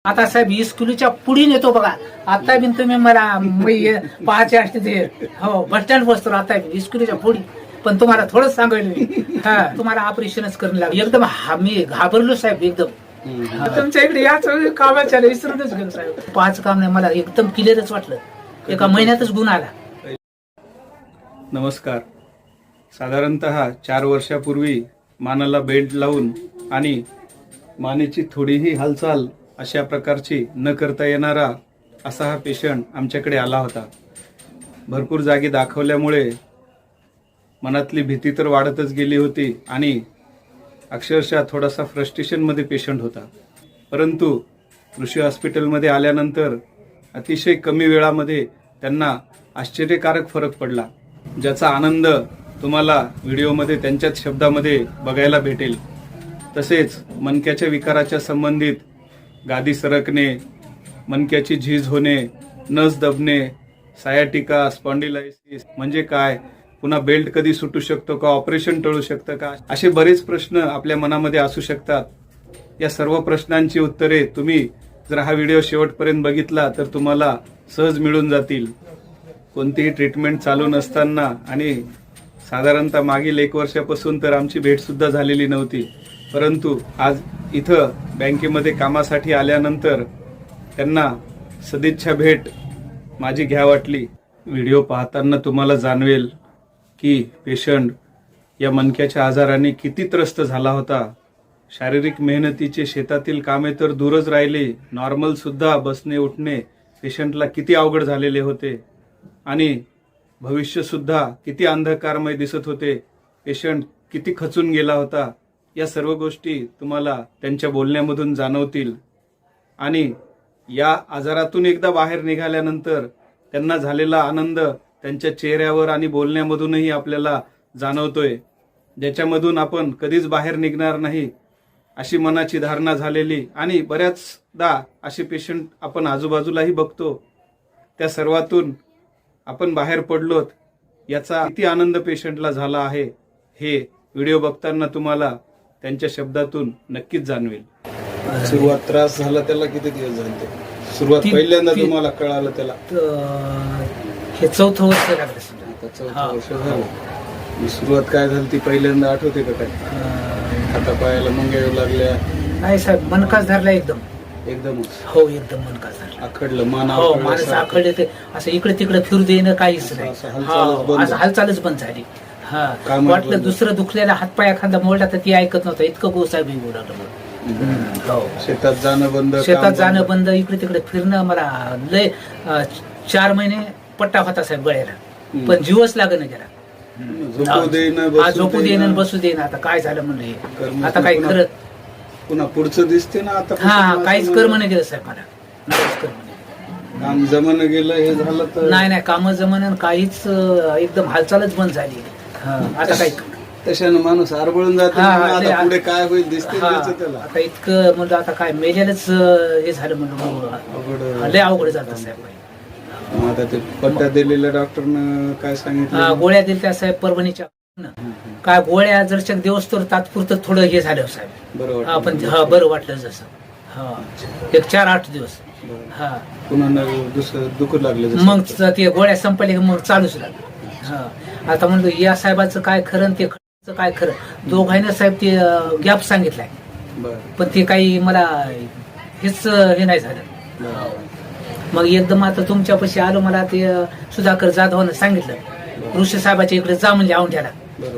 आता साहेब 20 किलोच्या पुढे नेतो बघा. आता बिन तुम्ही मला पाहायचे असते ते हो बस स्टँड बसतो आता 20 किलोच्या पुढे. पण तुम्हाला थोडंच सांगायला हा तुम्हाला ऑपरेशनच करून लागलं एकदम. मी घाबरलो साहेब एकदम. तुमच्या इकडे याच कामाच्या विसरूनच गेलो साहेब. पाच काम नाही मला एकदम क्लिअरच वाटलं. एका महिन्यातच गुण आला. नमस्कार. साधारणतः 4 वर्षापूर्वी मानाला बेल्ट लावून आणि मानेची थोडीही हालचाल अशा प्रकारची न करता येणारा असा हा पेशंट आमच्याकडे आला होता. भरपूर जागी दाखवल्यामुळे मनातली भीती तर वाढतच गेली होती आणि अक्षरशः थोडासा फ्रस्ट्रेशनमध्ये पेशंट होता. परंतु कृषी हॉस्पिटलमध्ये आल्यानंतर अतिशय कमी वेळामध्ये त्यांना आश्चर्यकारक फरक पडला, ज्याचा आनंद तुम्हाला व्हिडिओमध्ये त्यांच्याच शब्दामध्ये बघायला भेटेल. तसेच मणक्याच्या विकाराच्या संबंधित गादी सरकणे, मणक्याची झीज होणे, नस दबणे, सायाटिका, स्पॉन्डिलायसिस म्हणजे काय, पुन्हा बेल्ट कधी सुटू शकतो का, ऑपरेशन टळू शकतं का, असे बरेच प्रश्न आपल्या मनामध्ये असू शकतात. या सर्व प्रश्नांची उत्तरे तुम्ही जर हा व्हिडिओ शेवटपर्यंत बघितला तर तुम्हाला सहज मिळून जातील. कोणतीही ट्रीटमेंट चालू नसताना आणि साधारणतः मागील 1 वर्षापासून तर आमची भेट सुद्धा झालेली नव्हती. परंतु आज इथं बँकेमध्ये कामासाठी आल्यानंतर त्यांना सदिच्छा भेट माझी घ्या वाटली. व्हिडिओ पाहताना तुम्हाला जाणवेल की पेशंट या मणक्याच्या आजाराने किती त्रस्त झाला होता. शारीरिक मेहनतीचे शेतातील कामे तर दूरच राहिले, नॉर्मल सुद्धा बसणे उठणे पेशंटला किती अवघड झालेले होते आणि भविष्य सुद्धा किती अंधकारमय दिसत होते. पेशंट किती खचून गेला होता. या सर्व गोष्टी तुम्हाला त्यांच्या बोलण्यामधून जाणवतील आणि या आजारातून एकदा बाहेर निघाल्यानंतर त्यांना झालेला आनंद त्यांच्या चेहऱ्यावर आणि बोलण्यामधूनही आपल्याला जाणवतोय, ज्याच्यामधून आपण कधीच बाहेर निघणार नाही अशी मनाची धारणा झालेली. आणि बऱ्याचदा असे पेशंट आपण आजूबाजूलाही बघतो. त्या सर्वातून आपण बाहेर पडलोत याचा किती आनंद पेशंटला झाला आहे हे व्हिडिओ बघताना तुम्हाला त्यांच्या शब्दातून नक्कीच जाणवेल. सुरुवात त्रास झाला त्याला किती दिवस झाले? सुरुवात पहिल्यांदा तुम्हाला कळालं त्याला? हे 4थं वर्ष लागलं समजा. आता 4थं वर्ष झालं. सुरुवात काय झाली ती पहिल्यांदा आठवते का? काय हाता पायाला मुंग्या येऊ लागल्या? नाही साहेब, मनकाच धरला एकदम. एकदमच? हो एकदम मनकाच धरला. आखडलं मान? हो माणूस आखडले ते असं इकडे तिकडे फिरू देणं काहीच नाही. असं हालचालच बंद झाली. हा वाटलं दुसरं दुखलेला हातपाय एखादा मोडला तर ती ऐकत नव्हतं. इतकं गोसाहेब हो. शेतात जाणं बंद? शेतात जाणं बंद, इकडे तिकडे फिरणं. मला लय 4 महिने पट्टा होता साहेब गळ्याला, पण जीवच लागणं गेला. झोपू देणं बसू देणं. आता काय झालं म्हणलं हे आता काय खरं पुन्हा पुढचं दिसते ना आता. हा काहीच कर्म नाही गेलं साहेब मला. नाहीच कर्म नाही. काम जमणं गेलं हे झालं तर? नाही काम जमणं काहीच, एकदम हालचालच बंद झाली. आता काय तशानं माणूस आरबळून जातो. पुढे काय होईल दिसते त्याला. आता इतकं म्हणलं आता काय मेल्यालाच हे झालं म्हणलं. लय अवघड जातं साहेब. आता ते पट्टा दिलेल्या डॉक्टरनं काय सांगितलं? गोळ्या दिल्या साहेब परभणीच्या. काय गोळ्या जर दिवस तर तात्पुरतं थोडं हे झालं साहेब. बरोबर. पण बरं वाटलं जसं. एक 4-8 दिवस. हा पुन्हा दुसरं दुखू लागलं. मग ते गोळ्या संपले मग चालूच लागलं. आता म्हणलं या साहेबाचं काय खरं ते खरं काय खरं. दोघांना साहेब ते गॅप सांगितलाय, पण ते काही मला हेच हे नाही झालं. मग एकदम आता तुमच्यापाशी आलो. मला ते सुधाकर जाधवानं सांगितलं ऋषी साहेबाच्या इकडे जा म्हणजे औंढ्याला.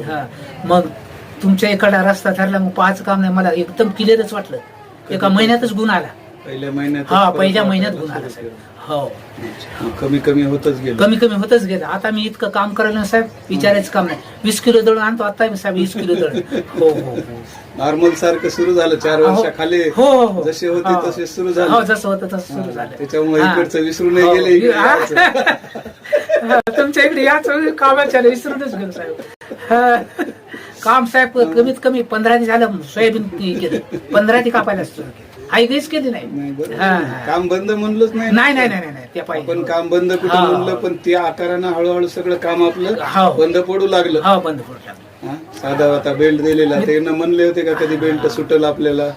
हा मग तुमच्या इकडा रस्ता ठरला. मग 5 काम नाही मला एकदम क्लिअरच वाटलं. एका महिन्यातच गुण आला. पहिल्या महिन्यात? हा पहिल्या महिन्यात गुण आला साहेब. हो कमी कमी होतच गेलं. कमी कमी होतच गेलं. आता मी इतकं काम करायला ना साहेब विचारायचं काम नाही. 20 किलो दळून आणतो आता मी साहेब. 20 किलो दळून. हो हो नॉर्मल सारखं सुरू झालं 4 वर्षाखाली. हो हो जसे होते तसे सुरू झालं. हो जसं होतं तसं सुरू झालं. त्याच्यामुळे इकडचं विसरून गेले. तुमच्या इकडे याच कामाच्या विसरूनच गेलो साहेब. काम साहेब कमीत कमी 15 दिवस झालं. सोयाबीन केलं 15 ती कापायला सुरू केलं. आई काहीच केली नाही. काम बंद म्हणलंच नाही. नाही नाही नाही नाही त्या पाहिजे. पण काम बंद कुठं म्हणलं, पण त्या आकारानं हळूहळू सगळं काम आपलं बंद पडू लागलं. हा बंद पडू लागलं. साधा आता बेल्ट दिलेला ते म्हणले होते का कधी बेल्ट सुटल आपल्याला?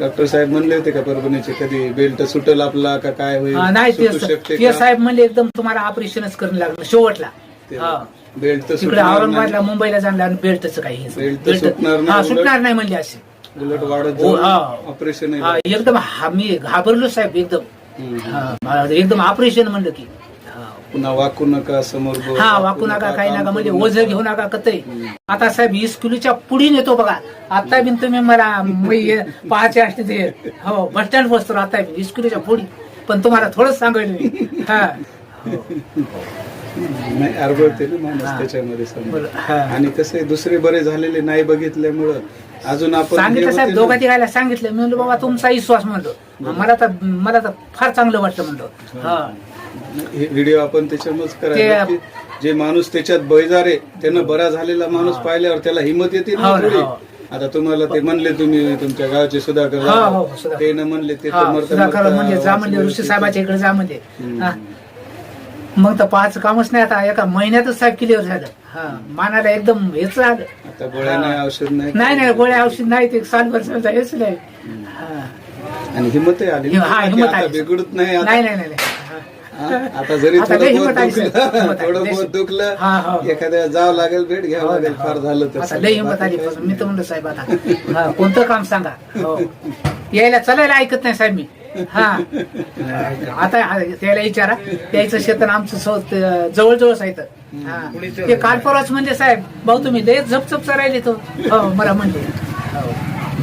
डॉक्टर साहेब म्हणले होते का परभणीचे कधी बेल्ट सुटल आपला का काय होईल, नाही सुटू शकते ते का? साहेब म्हणले एकदम तुम्हाला ऑपरेशनच करणं लागलं शेवटला. ते हा. बेल्ट तर तिकडे सुटणार नाही. औरंगाबादला मुंबईला जाणार आणि बेल्टचं काही बेल्ट तर सुटणार नाही, हा उलट- सुटणार नाही म्हणले असे. उलट वाढत हो, हा. ऑपरेशन हा, एकदम मी घाबरलो साहेब एकदम. हा, एकदम ऑपरेशन म्हणलं की हा. पुन्हा वाकू नका समोर बोल, हा वाकू नका काही काम नका म्हणजे करू ओझं नका. घेऊ नका कतई. आता साहेब 20 किलोच्या पुढी नेतो बघा. आता बिन तुम्ही मला पाहायचे असते ते हो बस स्टँड बसतो आता 20 किलोच्या पुढी. पण तुम्हाला थोडंच सांगायला मी. हा नाही आरबळते ना माणूस त्याच्यामध्ये समजा. बरं, हा. आणि कसं आहे, दुसरे बरे झालेले नाही बघितल्यामुळं अजून आपण सांगितलं हे साहेब होते दोघा ना. तिघायला सांगितलं. मी म्हणलो बाबा तुमचा विश्वास म्हणलो मला तर फार चांगलं वाटलं म्हणलो. हा हे व्हिडिओ आपण त्याच्यामुळेच करायला की जे माणूस त्याच्यात बैजार आहे त्यानं बरा झालेला माणूस पाहिल्यावर त्याला हिंमत येते ना हो ना, थोडी. हो. आता तुम्हाला ते म्हणले तुम्ही तुमच्या गावचे सुधाकर हो, जाधव, हो, सुधाकर. ते न म्हणले ते तर हा, मरता- सुधाकर मरता म्हणजे जा म्हणजे वाचले ऋषी होते. साहेबाच्या इकडे जा म्हणजे. हा. मग तर पाच कामच नाही आता एका महिन्यातच साहेब क्लिअर झालं. हा मानाला एकदम हेच झालं. आता गोळ्या नाही, औषध नाही, नाही गोळ्या औषध नाही ते सालभर समजा हेच नाही. हा. आणि हिंमतही आली हा, ना, की हिंमत आता आली. बिघडत नाही आता. नाही नाही नाही नाही. हा, आता जरी आता थोडं लय बहुत हिंमत आली साहेब, दुखलं हिंमत आली. थोडं लय बहुत दुखलं हा, हो. एखाद्या जावं लागेल, भेट घ्यावं लागेल, फार झालं तर आता लय हिंमत आली. मी तर म्हणलं साहेब आता हा, कोणतं काम सांगा. हो यायला चलायला ऐकत नाही साहेब मी. हा आता त्याला विचारा त्याचं शेतन आमचं जवळजवळच आहे तर. हा. ते काल परवाच म्हणजे साहेब भाऊ तुम्ही लय झपझप राहिले तो. हो मला म्हणले. हो.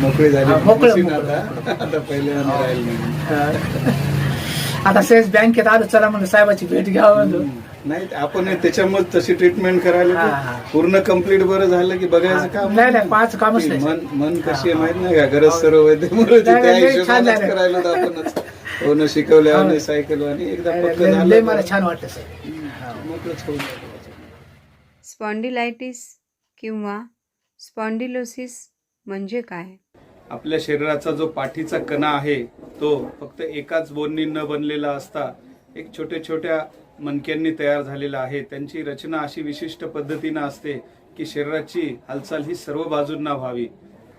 मोकळी झाली हा, मोकळं, मशीन मोकळं. आता पहिले राहील नाही. हा. आता सहज बँकेत आलो चला म्हणलं साहेबाची भेट घ्यावं म्हणलो. नाही आपण त्याच्यामुळे तशी ट्रीटमेंट करायला हा, की हा. पूर्ण कम्प्लीट बरं झालं की बघायचं काम नाही नाही पाच कामच नाही मन कशी आहे माहित नाही का गरज सर्व वैद्यमुळे त्या नाही, लय छान हिशोबानेच झालं. करायला होतं आपणच होणं शिकवल्या आणि सायकल आणि एकदा पक्क लय झालं मला तर छान वाटलं साहेब. मोकळंच होऊन जातं. स्पॉन्डिलायटिस किंवा स्पॉन्डिलोसिस म्हणजे काय? आपल्या शरीराचा जो पाठीचा कणा आहे तो फक्त एकाच बोननी न बनलेला असता एक छोट्या छोट्या मणक्यांनी तयार झालेला आहे. त्यांची रचना अशी विशिष्ट पद्धतीनं असते की शरीराची हालचाल ही सर्व बाजूंना व्हावी.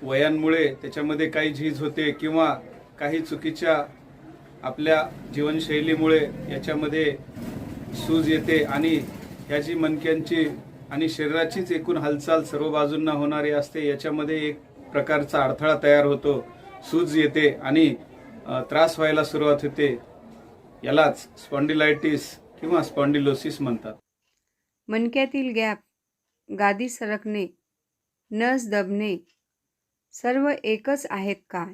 वयांमुळे त्याच्यामध्ये काही झीज होते किंवा काही चुकीच्या आपल्या जीवनशैलीमुळे याच्यामध्ये सूज येते आणि ह्या जी मणक्यांची आणि शरीराचीच एकूण हालचाल सर्व बाजूंना होणारी असते याच्यामध्ये एक प्रकारचा अडथळा तयार होतो, सूज येते आणि त्रास व्हायला सुरुवात होते. यालाच स्पॉन्डिलायटिस किंवा स्पॉन्डिलोसिस म्हणतात. मणक्यातील गॅप, गादी सरकणे, नस दबणे सर्व एकच आहेत काय?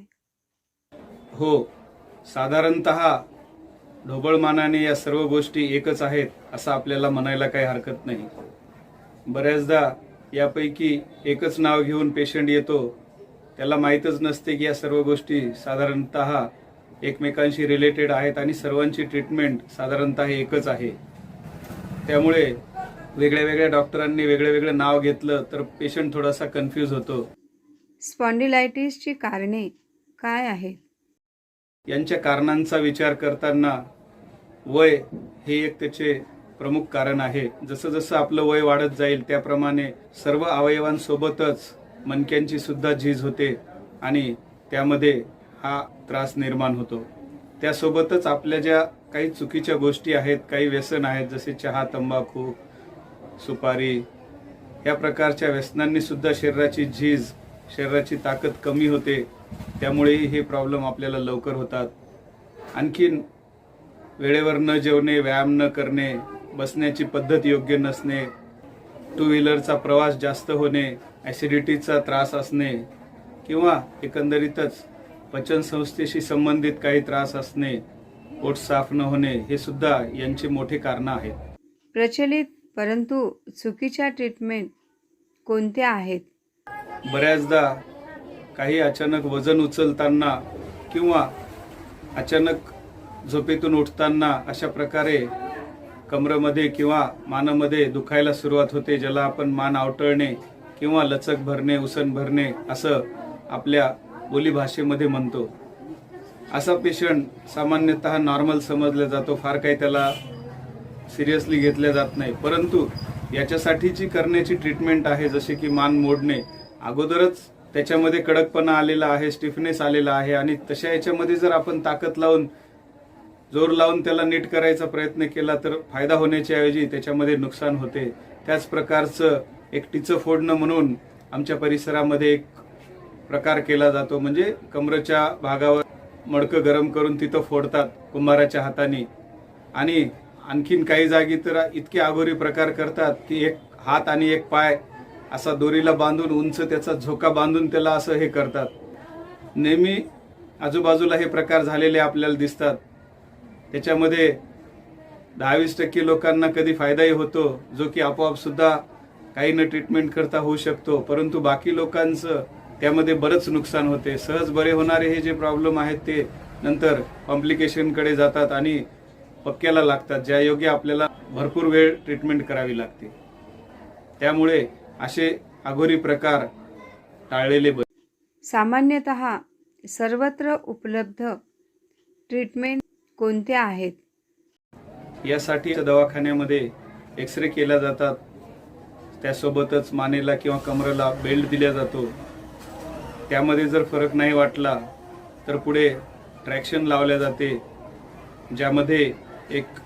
हो, साधारणतः ढोबळमानाने या सर्व गोष्टी एकच आहेत असं आपल्याला म्हणायला काही हरकत नाही. बऱ्याचदा यापैकी एकच नाव घेऊन पेशंट येतो, त्याला माहीतच नसते की या सर्व गोष्टी साधारणतः एकमेकांशी रिलेटेड आहेत आणि सर्वांची ट्रीटमेंट साधारणतः एकच आहे. त्यामुळे वेगळ्या वेगळ्या डॉक्टरांनी वेगळं वेगळं नाव घेतलं तर पेशंट थोडासा कन्फ्यूज होतो. स्पॉन्डिलायटिसची कारणे काय आहेत? यांच्या कारणांचा विचार करताना वय हे एक त्याचे प्रमुख कारण आहे. जसं जसं आपलं वय वाढत जाईल त्याप्रमाणे सर्व अवयवांसोबतच मणक्यांची सुद्धा झीज होते आणि त्यामध्ये हा त्रास निर्माण होतो. त्यासोबतच आपल्या ज्या काही चुकीच्या गोष्टी आहेत, काही व्यसन आहेत, जसे चहा, तंबाखू, सुपारी या प्रकारच्या व्यसनांनी सुद्धा शरीराची झीज, शरीराची ताकद कमी होते. त्यामुळेही हे प्रॉब्लेम आपल्याला लवकर होतात. आणखीन वेळेवर न जेवणे, व्यायाम न करणे, बसण्याची पद्धत योग्य नसणे, टू व्हीलरचा प्रवास जास्त होणे, ॲसिडिटीचा त्रास असणे किंवा एकंदरीतच पचनसंस्थेशी संबंधित काही त्रास असणे, पोट साफ न होणे हे सुद्धा यांची मोठी कारणं आहेत. प्रचलित परंतु चुकीच्या ट्रीटमेंट कोणत्या आहेत? बऱ्याचदा काही अचानक वजन उचलताना किंवा अचानक झोपेतून उठताना अशा प्रकारे कमरेमध्ये किंवा मानेमध्ये दुखायला सुरुवात होते, ज्याला आपण मान आवटळणे किंवा लचक भरणे, उसण भरणे असं आपल्या बोलीभाषेमध्ये म्हणतो. असा पेशंट सामान्यतः नॉर्मल समजला जातो, फार काही त्याला सिरियसली घेतल्या जात नाही. परंतु याच्यासाठी जी करण्याची ट्रीटमेंट आहे, जसे की मान मोडणे, अगोदरच त्याच्यामध्ये कडकपणा आलेला आहे, स्टिफनेस आलेला आहे आणि तशा याच्यामध्ये जर आपण ताकद लावून जोर लावून त्याला नीट करायचा प्रयत्न केला तर फायदा होण्याच्या ऐवजी त्याच्यामध्ये नुकसान होते. त्याच प्रकारचं एक टिचं फोडणं म्हणून आमच्या परिसरामध्ये एक प्रकार केला जातो. म्हणजे कमरेच्या भागावर मडकं गरम करून तिथं फोडतात कुंभाराच्या हाताने आणि आणखीन काही जागी तर इतके अघोरी प्रकार करतात की एक हात आणि एक पाय असा दोरीला बांधून उंच त्याचा झोका बांधून त्याला असं हे करतात. नेहमी आजूबाजूला हे प्रकार झालेले आपल्याला दिसतात. त्याच्यामध्ये 10-20% लोकांना कधी फायदाही होतो, जो की आपोआप सुद्धा काही न ट्रीटमेंट करता होऊ शकतो, परंतु बाकी लोकांचं त्यामध्ये बरंच नुकसान होते. सहज बरे होणारे हे जे प्रॉब्लेम आहेत ते नंतर कॉम्प्लिकेशनकडे जातात आणि पक्क्याला लागतात, ज्या योग्य आपल्याला भरपूर वेळ ट्रीटमेंट करावी लागते. त्यामुळे असे अघोरी प्रकार टाळलेले बरे. सामान्यतः सर्वत्र उपलब्ध ट्रीटमेंट कोणत्या आहेत? यासाठी दवाखान्यामध्ये एक्सरे केल्या जातात, त्यासोबतच मानेला किंवा कमरेला बेल्ट दिला जातो. त्यामध्ये जर फरक नाही वाटला तर पुढे ट्रॅक्शन लावल्या जाते, ज्यामध्ये एक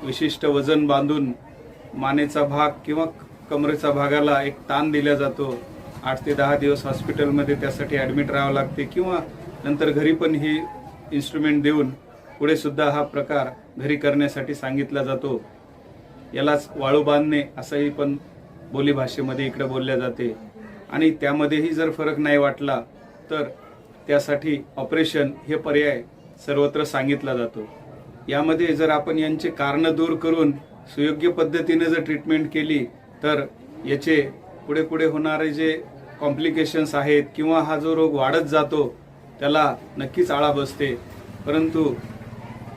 विशिष्ट वजन बांधून मानेचा भाग किंवा कमरेचा भागाला एक ताण दिला जातो. 8 ते 10 दिवस हॉस्पिटलमध्ये त्यासाठी ॲडमिट राहावं लागते किंवा नंतर घरी पण ही इन्स्ट्रुमेंट देऊन पुढे सुद्धा हा प्रकार घरी करण्यासाठी सांगितला जातो. यालाच वाळू बांधणे असंही पण बोलीभाषेमध्ये इकडे बोलल्या जाते. आणि त्यामध्येही जर फरक नाही वाटला तर त्यासाठी ऑपरेशन हे पर्याय सर्वत्र सांगितला जातो. यामध्ये जर आपण यांचे कारणं दूर करून सुयोग्य पद्धतीने जर ट्रीटमेंट केली तर याचे पुढे पुढे होणारे जे कॉम्प्लिकेशन्स आहेत किंवा हा जो रोग वाढत जातो त्याला नक्कीच आळा बसते, परंतु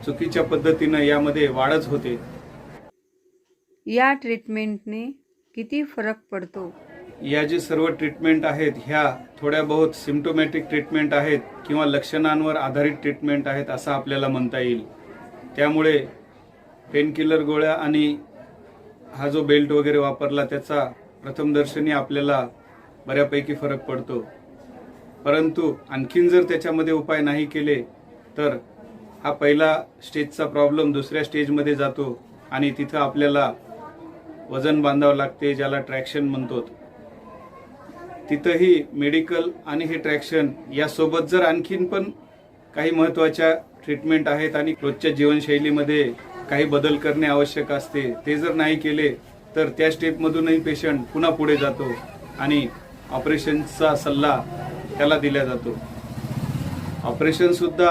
चुकीच्या पद्धतीनं यामध्ये वाढच होते. या ट्रीटमेंटने किती फरक पडतो? या जे सर्व ट्रीटमेंट आहेत ह्या थोड्या बहुत सिम्प्टोमॅटिक ट्रीटमेंट आहेत किंवा लक्षणांवर आधारित ट्रीटमेंट आहेत असं आपल्याला म्हणता येईल. त्यामुळे पेनकिलर गोळ्या आणि हा जो बेल्ट वगैरे वापरला त्याचा प्रथमदर्शनी आपल्याला बऱ्यापैकी फरक पडतो, परंतु आणखीन जर त्याच्यामध्ये उपाय नाही केले तर हा पहिला स्टेजचा प्रॉब्लेम दुसऱ्या स्टेजमध्ये जातो आणि तिथं आपल्याला वजन बांधावं लागते, ज्याला ट्रॅक्शन म्हणतो. तिथंही मेडिकल आणि हे ट्रॅक्शन यासोबत जर आणखीन पण काही महत्त्वाच्या ट्रीटमेंट आहेत आणि रोजच्या जीवनशैलीमध्ये काही बदल करणे आवश्यक असते, ते जर नाही केले तर त्या स्टेपमधूनही पेशंट पुन्हा पुढे जातो आणि ऑपरेशनचा सल्ला त्याला दिला जातो. ऑपरेशन सुद्धा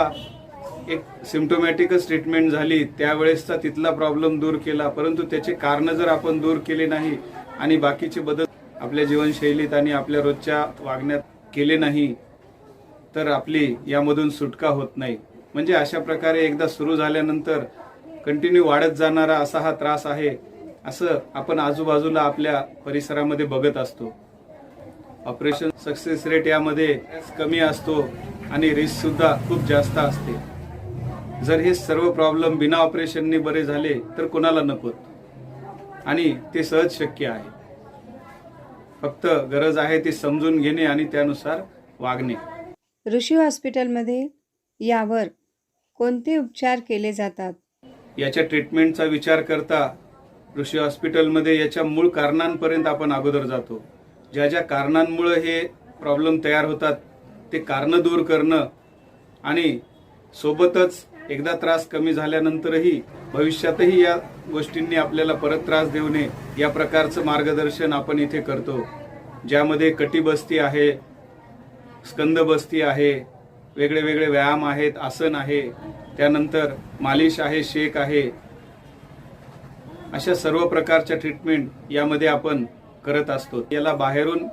एक सिम्प्टोमॅटिकच ट्रीटमेंट झाली, त्यावेळेसचा तिथला प्रॉब्लेम दूर केला, परंतु त्याचे कारण जर आपण दूर केले नाही आणि बाकीचे बदल आपल्या जीवनशैलीत आणि आपल्या रोजच्या वागण्यात केले नाही तर आपली यामधून सुटका होत नाही. म्हणजे अशा प्रकारे एकदा सुरू झाल्यानंतर कंटिन्यू वाढत जाणारा असा हा त्रास आहे, असं आपण आजूबाजूला आपल्या परिसरामध्ये बघत असतो. ऑपरेशन सक्सेस रेट यामध्ये कमी असतो आणि रिस्क सुद्धा खूप जास्त असते. जर हे सर्व प्रॉब्लेम बिना ऑपरेशनने बरे झाले तर कोणाला नकोत आणि ते सहज शक्य आहे. फक्त गरज आहे ती समजून घेणे आणि त्यानुसार वागणे. ऋषी हॉस्पिटलमध्ये यावर कोणते उपचार केले जातात? याच्या ट्रीटमेंटचा विचार करता ऋषी हॉस्पिटलमध्ये याच्या मूळ कारणांपर्यंत आपण अगोदर जातो. ज्या ज्या कारणांमुळे हे प्रॉब्लेम तयार होतात ते कारणं दूर करणं आणि सोबतच एकदा त्रास कमी झाल्यानंतरही भविष्यातही या गोष्टींनी आपल्याला परत त्रास देऊ नये या प्रकारचं मार्गदर्शन आपण इथे करतो, ज्यामध्ये कटिबस्ती आहे, स्कंदबस्ती आहे, वेगळे वेगळे व्यायाम आहेत, आसन आहे, त्यानंतर मालिश आहे, शेक आहे. अशा सर्व प्रकारच्या ट्रीटमेंट यामध्ये आपण करत असतो. याला बाहेरून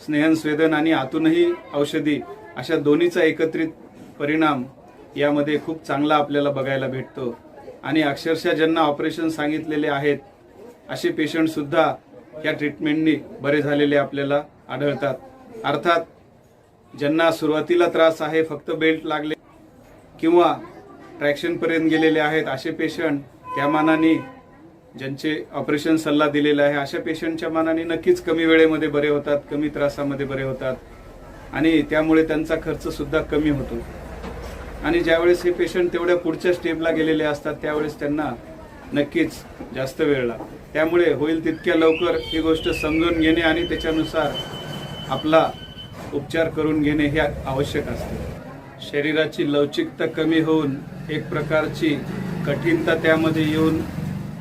स्नेहनस्वेदन आणि आतूनही औषधी अशा दोन्हीचा एकत्रित परिणाम यामध्ये खूप चांगला आपल्याला बघायला भेटतो. आणि अक्षरशः ज्यांना ऑपरेशन सांगितलेले आहेत असे पेशंट सुद्धा या ट्रीटमेंटनी बरे झालेले आपल्याला आढळतात. अर्थात ज्यांना सुरुवातीला त्रास आहे, फक्त बेल्ट लागले किंवा ट्रॅक्शन पर्यंत गेलेले आहेत असे पेशंट त्या मानाने ज्यांचे ऑपरेशन सल्ला दिलेला आहे अशा पेशंटच्या मानाने नक्कीच कमी वेळेमध्ये बरे होतात, कमी त्रासामध्ये बरे होतात. आणि त्यामुळे त्यांचा खर्च सुद्धा कमी होतो. आणि ज्यावेळेस हे पेशंट तेवढ्या पुढच्या स्टेपला गेलेले असतात त्यावेळेस त्यांना नक्कीच जास्त वेळ लागतो. त्यामुळे होईल तितक्या लवकर ही गोष्ट समजून घेणे आणि त्याच्यानुसार आपला उपचार करून घेणे हे आवश्यक असते. शरीराची लवचिकता कमी होऊन एक प्रकारची कठीणता त्यामध्ये येऊन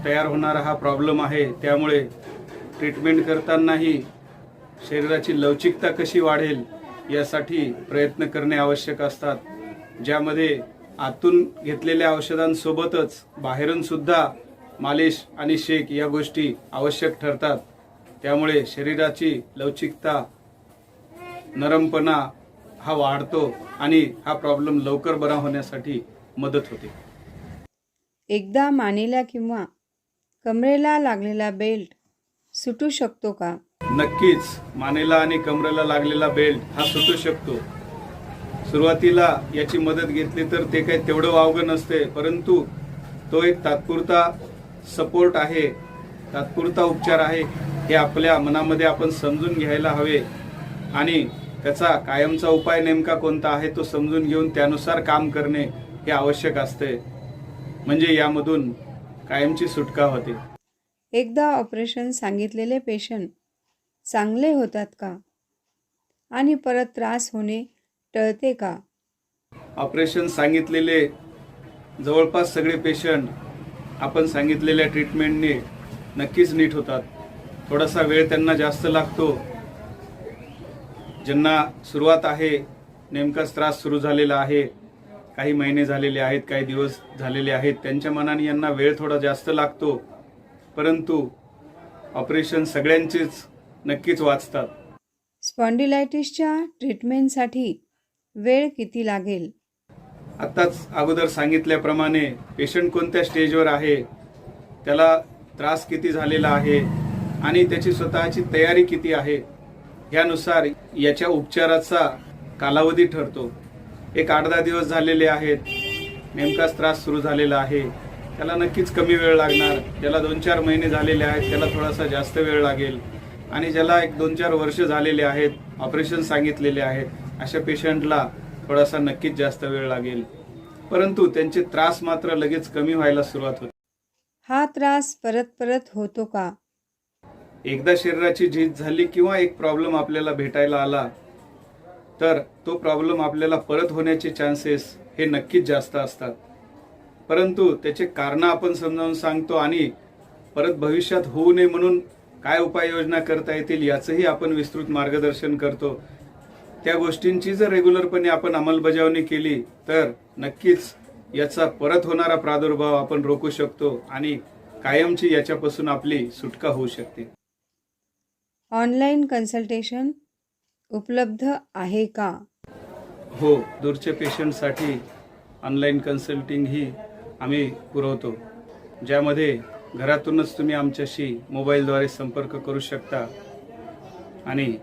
तयार होणारा हा प्रॉब्लेम आहे. त्यामुळे ट्रीटमेंट करतानाही शरीराची लवचिकता कशी वाढेल यासाठी प्रयत्न करणे आवश्यक असतात, ज्यामध्ये आतून घेतलेल्या औषधांसोबतच बाहेरून सुद्धा मालिश आणि शेक या गोष्टी आवश्यक ठरतात. त्यामुळे शरीराची लवचिकता, नरमपणा हा वाढतो आणि हा प्रॉब्लेम लवकर बरा होण्यासाठी मदत होते. एकदा मानेला किंवा कमरेला लागलेला बेल्ट सुटू शकतो का? नक्कीच मानेला आणि कमरेला लागलेला बेल्ट हा सुटू शकतो. सुरुवातीला याची मदत घेतली तर ते काही तेवढं वावगं नसते, परंतु तो एक तात्पुरता सपोर्ट आहे, तात्पुरता उपचार आहे हे आपल्या मनामध्ये आपण समजून घ्यायला हवे आणि त्याचा कायमचा उपाय नेमका कोणता आहे तो समजून घेऊन त्यानुसार काम करणे हे आवश्यक असते. म्हणजे यामधून कायमची सुटका होते. एकदा ऑपरेशन सांगितलेले पेशंट चांगले होतात का? आणि परत त्रास होणे टळते का? ऑपरेशन सांगितलेले जवळपास सगळे पेशंट आपण सांगितलेल्या ट्रीटमेंटने नक्कीच नीट होतात. थोडासा वेळ त्यांना जास्त लागतो. ज्यांना सुरुवात आहे, नेमकाच त्रास सुरू झालेला आहे, काही महिने झालेले आहेत, काही दिवस झालेले आहेत, त्यांच्या मनाने यांना वेळ थोडा जास्त लागतो, परंतु ऑपरेशन सगळ्यांचेच नक्कीच वाचतात. स्पॉन्डिलायटिसच्या ट्रीटमेंटसाठी वेळ किती लागेल? आताच अगोदर सांगितल्याप्रमाणे पेशंट कोणत्या स्टेजवर आहे, त्याला त्रास किती झालेला आहे आणि त्याची स्वतःची तयारी किती आहे यानुसार याच्या उपचाराचा कालावधी ठरतो. एक 8-10 दिवस झालेले आहेत, नेमकाच त्रास सुरू झालेला आहे, त्याला नक्कीच कमी वेळ लागणार. ज्याला 2-4 महिने झालेले आहेत त्याला थोडासा जास्त वेळ लागेल आणि ज्याला 1-2-4 वर्ष झालेले आहेत, ऑपरेशन सांगितलेले आहेत, अशा पेशंटला थोडासा नक्कीच जास्त वेळ लागेल, परंतु त्यांचे त्रास मात्र लगेच कमी व्हायला सुरुवात होते. हा त्रास परत परत होतो का? एकदा शरीराची झीज झाली किंवा एक प्रॉब्लेम आपल्याला भेटायला आला तर तो प्रॉब्लेम आपल्याला परत होण्याचे चान्सेस हे नक्कीच जास्त असतात. परंतु त्याचे कारण आपण समजावून सांगतो आणि परत भविष्यात होऊ नये म्हणून काय उपाययोजना करता येतील याचंही आपण विस्तृत मार्गदर्शन करतो. त्या गोष्टींची जर रेग्युलरपणे आपण अंमलबजावणी केली तर नक्कीच याचा परत होणारा प्रादुर्भाव आपण रोखू शकतो आणि कायमची याच्यापासून आपली सुटका होऊ शकते. ऑनलाईन कन्सल्टेशन उपलब्ध आहे का? हो, दूरच्या पेशंटसाठी ऑनलाईन कन्सल्टिंग ही आम्ही पुरवतो, ज्यामध्ये घरातूनच तुम्ही आमच्याशी मोबाईलद्वारे संपर्क करू शकता आणि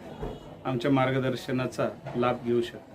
आमच्या मार्गदर्शनाचा लाभ घेऊ शकता.